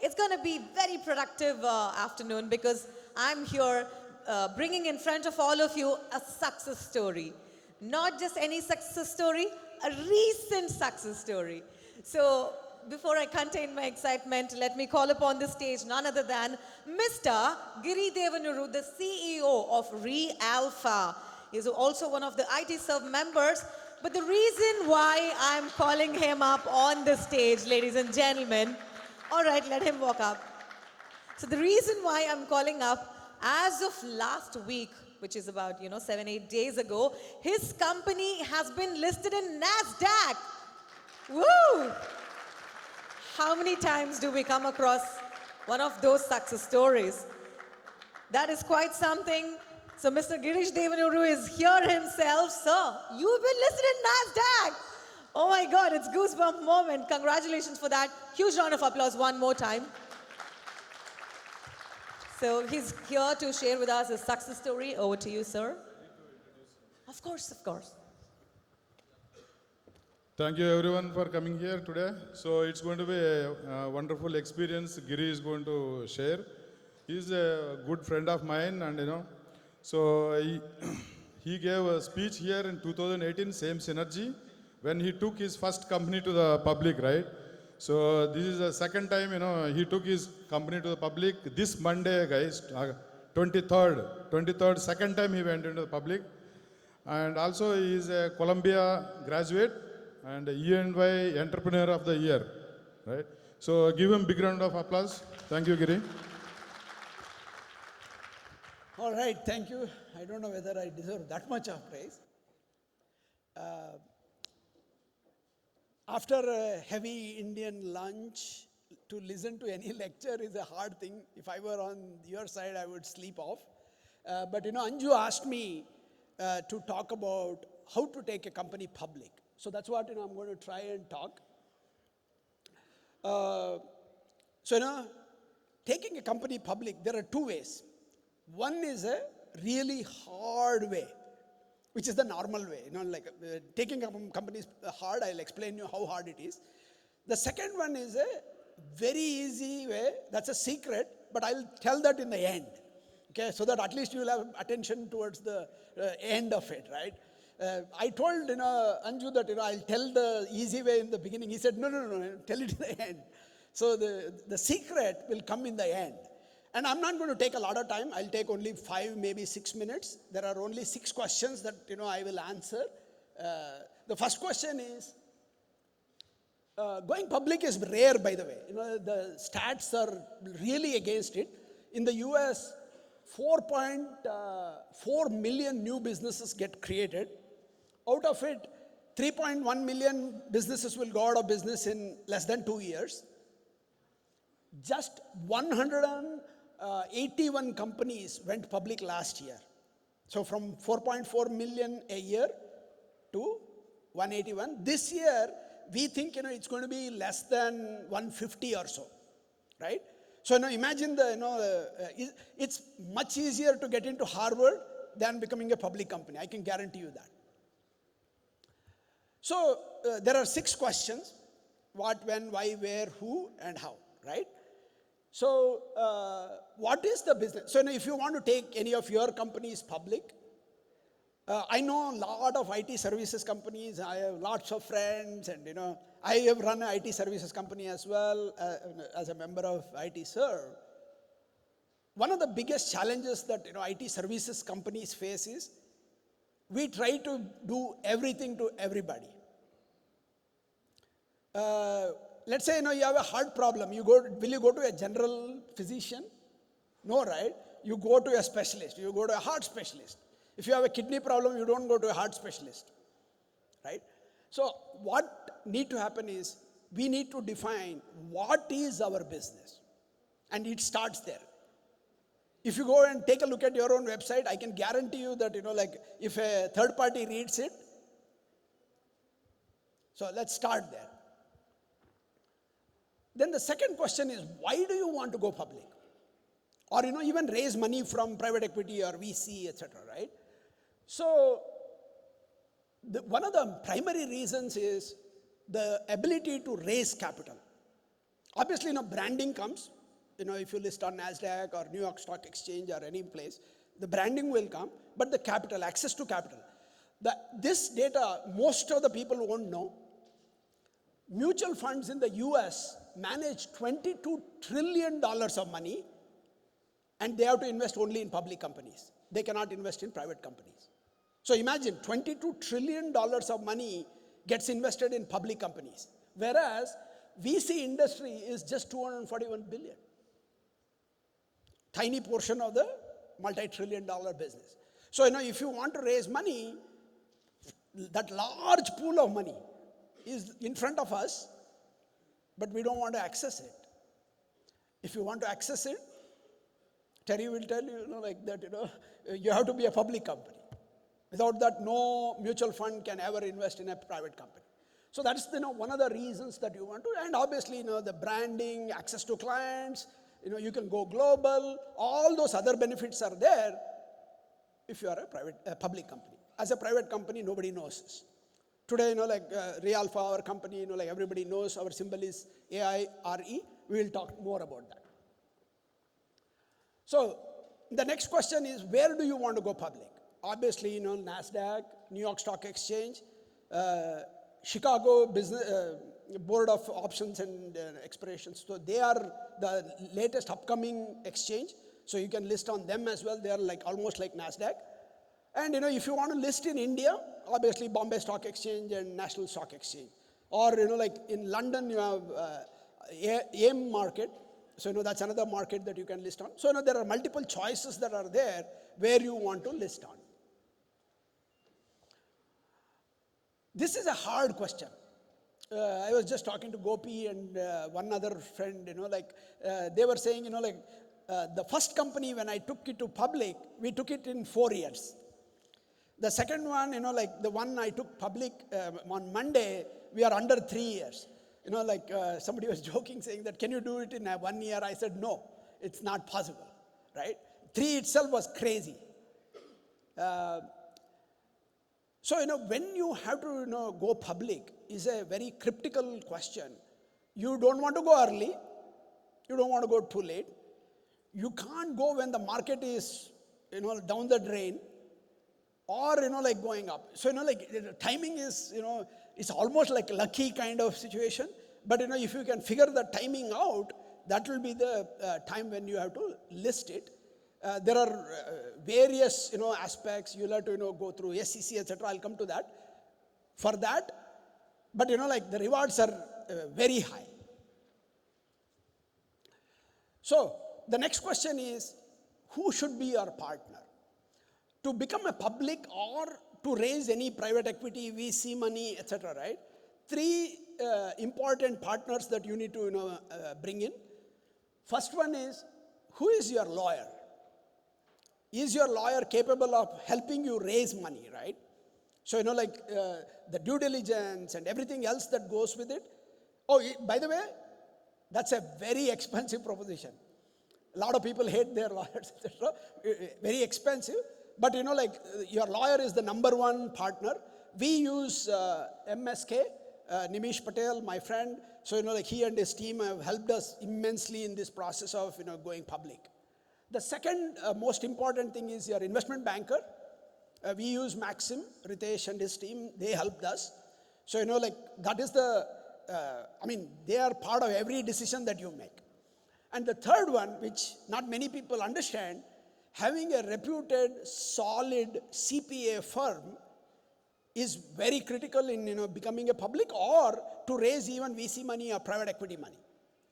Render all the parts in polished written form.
it's going to be very productive afternoon because I'm here bringing in front of all of you a success story. Not just any success story, a recent success story. So before I contain my excitement, let me call upon the stage none other than Mr. Giri Devanur, the CEO of Realpha. He's also one of the ITserve members. But the reason why I'm calling him up on the stage, ladies and gentlemen, all right, let him walk up. So the reason why I'm calling up, as of last week, which is about 7-8 days ago, his company has been listed in NASDAQ. Woo! How many times do we come across one of those success stories? That is quite something. So Mr. Giri Devanur is here himself. Sir, you've been listed in NASDAQ. Oh my God, it's goosebump moment. Congratulations for that. Huge round of applause one more time. So he's here to share with us his success story. Over to you, sir. Of course, of course. Thank you everyone for coming here today. So it's going to be a wonderful experience Giri is going to share. He's a good friend of mine, and so he gave a speech here in 2018, same synergy, when he took his first company to the public, right? So this is the second time, he took his company to the public. This Monday, guys, 23rd, second time he went into the public. And also he is a Columbia graduate and E&Y Entrepreneur of the Year, right? So give him a big round of applause. Thank you, Giri. All right, thank you. I don't know whether I deserve that much of praise. After a heavy Indian lunch, to listen to any lecture is a hard thing. If I were on your side, I would sleep off. But Anju asked me to talk about how to take a company public. So that's what I'm going to try and talk. Taking a company public, there are two ways. One is a really hard way, which is the normal way. Taking companies hard, I'll explain you how hard it is. The second one is a very easy way. That's a secret, but I'll tell that in the end. Okay, so that at least you will have attention towards the end of it, right? I told Anju that I'll tell the easy way in the beginning. He said, no, tell it in the end. So the secret will come in the end. And I'm not going to take a lot of time. I'll take only 5, maybe 6 minutes. There are only 6 questions that I will answer. The first question is, going public is rare, by the way. The stats are really against it. In the US, 4.4 million new businesses get created. Out of it, 3.1 million businesses will go out of business in less than 2 years. Just 181 companies went public last year. So from 4.4 million a year to 181. This year, we think it's going to be less than 150 or so, right? So imagine it's much easier to get into Harvard than becoming a public company. I can guarantee you that. So there are 6 questions: what, when, why, where, who, and how, right? So what is the business? So if you want to take any of your companies public, I know a lot of IT services companies. I have lots of friends, and I have run an IT services company as well as a member of ITserve. One of the biggest challenges that IT services companies face is we try to do everything to everybody. Let's say you have a heart problem. Will you go to a general physician? No, right? You go to a specialist. You go to a heart specialist. If you have a kidney problem, you don't go to a heart specialist, right? So what needs to happen is we need to define what is our business, and it starts there. If you go and take a look at your own website, I can guarantee you that if a third party reads it. So let's start there. Then the second question is, why do you want to go public? Or even raise money from private equity or VC, etc., right? So one of the primary reasons is the ability to raise capital. Obviously, branding comes. If you list on NASDAQ or New York Stock Exchange or any place, the branding will come, but the capital, access to capital. This data, most of the people won't know. Mutual funds in the US manage $22 trillion of money, and they have to invest only in public companies. They cannot invest in private companies. So imagine $22 trillion of money gets invested in public companies, whereas VC industry is just 241 billion. Tiny portion of the multi-trillion dollar business. So, if you want to raise money, that large pool of money is in front of us, but we don't want to access it. If you want to access it, Terry will tell you, you have to be a public company. Without that, no mutual fund can ever invest in a private company. So that's one of the reasons that you want to, and obviously the branding, access to clients, you can go global. All those other benefits are there if you are a public company. As a private company, nobody knows this. Today, Realpha, our company, everybody knows our symbol is AIRE. We will talk more about that. So the next question is, where do you want to go public? Obviously, NASDAQ, New York Stock Exchange, Chicago Business Board of Options and Expirations. So they are the latest upcoming exchange. So you can list on them as well. They are almost like NASDAQ. And if you want to list in India, obviously Bombay Stock Exchange and National Stock Exchange. Or in London, you have AIM market. So that's another market that you can list on. So there are multiple choices that are there where you want to list on. This is a hard question. I was just talking to Gopi and one other friend, they were saying, the first company when I took it to public, we took it in 4 years. The second one, the one I took public on Monday, we are under 3 years. Somebody was joking saying that, can you do it in 1 year? I said, no, it's not possible, right? 3 itself was crazy. So, when you have to, go public is a very critical question. You don't want to go early. You don't want to go too late. You can't go when the market is, down the drain or, going up. So, the timing is, it's almost like a lucky kind of situation. But, if you can figure the timing out, that will be the time when you have to list it. There are various, aspects. You'll have to, go through SEC, etc. I'll come to that. For that, but, the rewards are very high. So, the next question is, who should be your partner? To become a public or to raise any private equity, VC money, etc., right? 3 important partners that you need to, bring in. First one is, who is your lawyer? Is your lawyer capable of helping you raise money, right? So, the due diligence and everything else that goes with it. Oh, by the way, that's a very expensive proposition. A lot of people hate their lawyers, etc. Very expensive. But, your lawyer is the number one partner. We use MSK, Nimish Patel, my friend. So, he and his team have helped us immensely in this process of, going public. The second most important thing is your investment banker. We use Maxim, Ritesh and his team. They helped us. So, that is they are part of every decision that you make. And the third one, which not many people understand, having a reputed, solid CPA firm is very critical in, becoming a public or to raise even VC money or private equity money,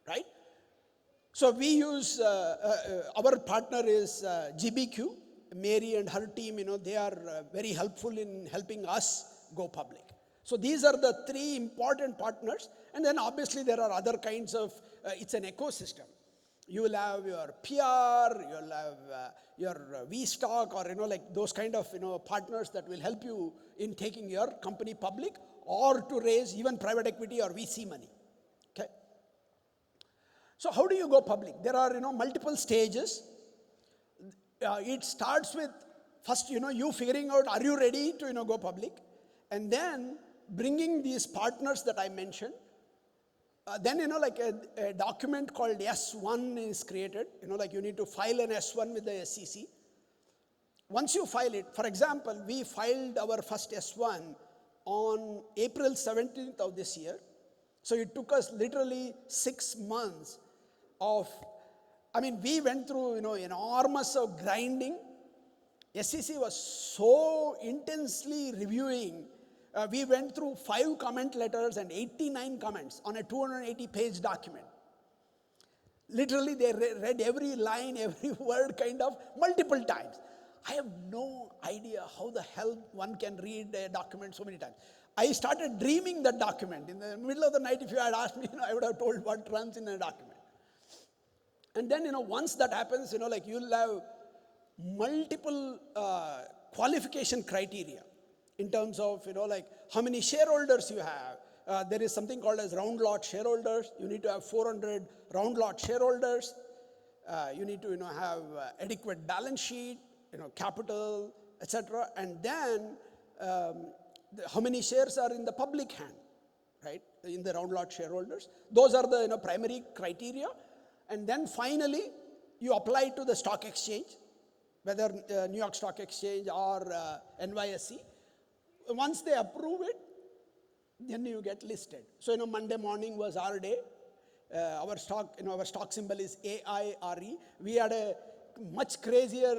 right? So we use, our partner is GBQ, Mary and her team, they are very helpful in helping us go public. So these are the 3 important partners. And then obviously there are other kinds of, it's an ecosystem. You will have your PR, you'll have your V-Stock or, those kind of, partners that will help you in taking your company public or to raise even private equity or VC money. Okay. So how do you go public? There are, multiple stages. It starts with first, you figuring out, are you ready to, go public? And then bringing these partners that I mentioned. Then, like a document called S1 is created. Like you need to file an S1 with the SEC. Once you file it, for example, we filed our first S1 on April 17th of this year. So it took us literally 6 months of, we went through, enormous of grinding. SEC was so intensely reviewing. We went through 5 comment letters and 89 comments on a 280-page document. Literally, they read every line, every word kind of multiple times. I have no idea how the hell one can read a document so many times. I started dreaming that document. In the middle of the night, if you had asked me, I would have told what runs in a document. And then, once that happens, like you'll have multiple qualification criteria in terms of, like how many shareholders you have. There is something called as round lot shareholders. You need to have 400 round lot shareholders. You need to, have adequate balance sheet, capital, etc. And then how many shares are in the public hand, right? In the round lot shareholders. Those are the primary criteria. And then finally, you apply to the stock exchange, whether New York Stock Exchange or NYSE. Once they approve it, then you get listed. So, Monday morning was our day. Our stock symbol is AIRE. We had a much crazier,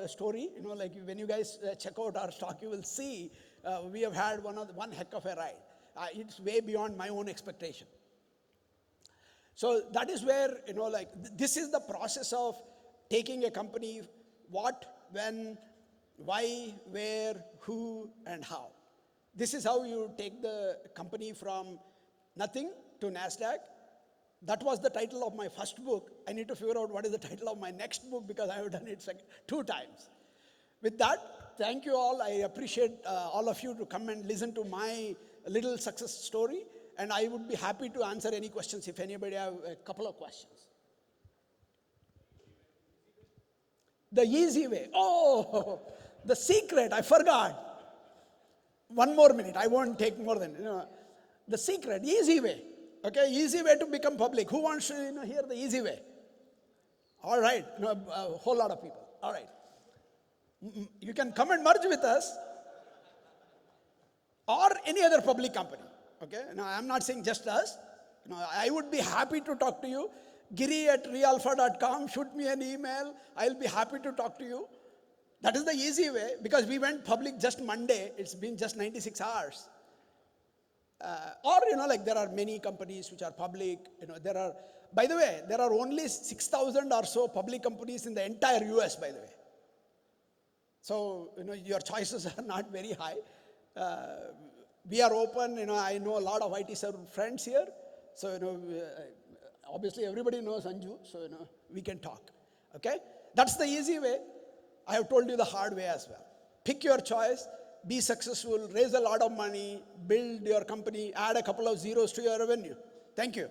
story. Like when you guys check out our stock, you will see we have had one heck of a ride. It's way beyond my own expectation. So that is where, like this is the process of taking a company, what, when, why, where, who, and how. This is how you take the company from nothing to NASDAQ. That was the title of my first book. I need to figure out what is the title of my next book because I have done it 2 times. With that, thank you all. I appreciate all of you to come and listen to my little success story. And I would be happy to answer any questions if anybody have a couple of questions. The easy way. Oh, the secret, I forgot. 1 more minute, I won't take more than, the secret, easy way. Okay, easy way to become public. Who wants to hear the easy way? All right, a whole lot of people. All right. You can come and merge with us or any other public company. Okay, now I'm not saying just us. I would be happy to talk to you. Giri@realpha.com, shoot me an email. I'll be happy to talk to you. That is the easy way because we went public just Monday. It's been just 96 hours. Or, like there are many companies which are public. By the way, there are only 6,000 or so public companies in the entire US, by the way. So, your choices are not very high. We are open, I know a lot of ITserve friends here. So, obviously everybody knows Anju, so, we can talk. Okay? That's the easy way. I have told you the hard way as well. Pick your choice, be successful, raise a lot of money, build your company, add a couple of zeros to your revenue. Thank you.